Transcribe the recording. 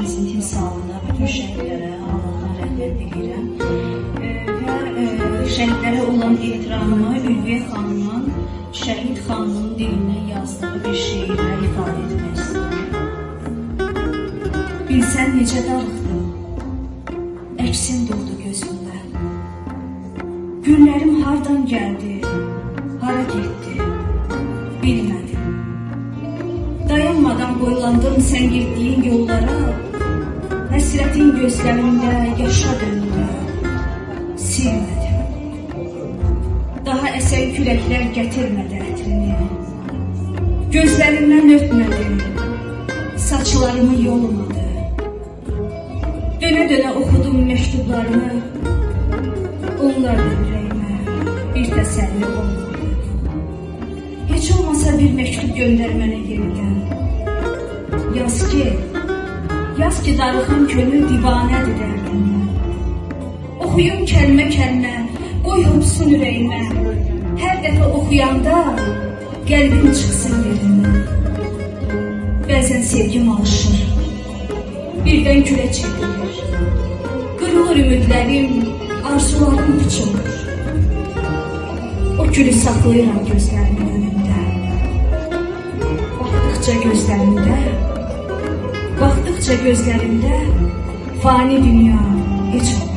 şəhidimizin timsalına, bütün şəhidlərə Allahdan rəhmət diləyirəm. Və şəhidlərə olan ehtiramımı Ülviyə xanımın, şəhid xanımın dilindən yazdığı bir şeirlə ifadə etmək istəyirəm. Bilsən necə darıxdım, əksin durdu gözümdə. Günlərim hardan gəldi, hara getdi, bilmədim. Dayanmadan boylandım sən getdiyin yollara, həsrətin gözlərimdə yaşa döndü, silmədim. Daha əsən küləklər gətirmədi ətrini, gözlərimdən ötmədi, saçlarımı yolmadı. Dönə-dönə oxudum məktublarını, onlar da ürəyimə bir təsəlli olmadı. Heç olmasa bir məktub göndər mənə yenidən. Yaz ki darıxan könül divanədir dərdimdən. Oxuyum kəlmə-kəlmə, qoy hopsun ürəyimə. Hər dəfə oxuyanda qəlbim çıxsın yerindən. Bəzən sevgim alışır, birdən gülə çevrilir. Qırılır ümidlərim, arzularım puç olur. O gülü saxlayıram gözlərimin önündə. Baxdıqca gözlərimdə fani dünya heç olur.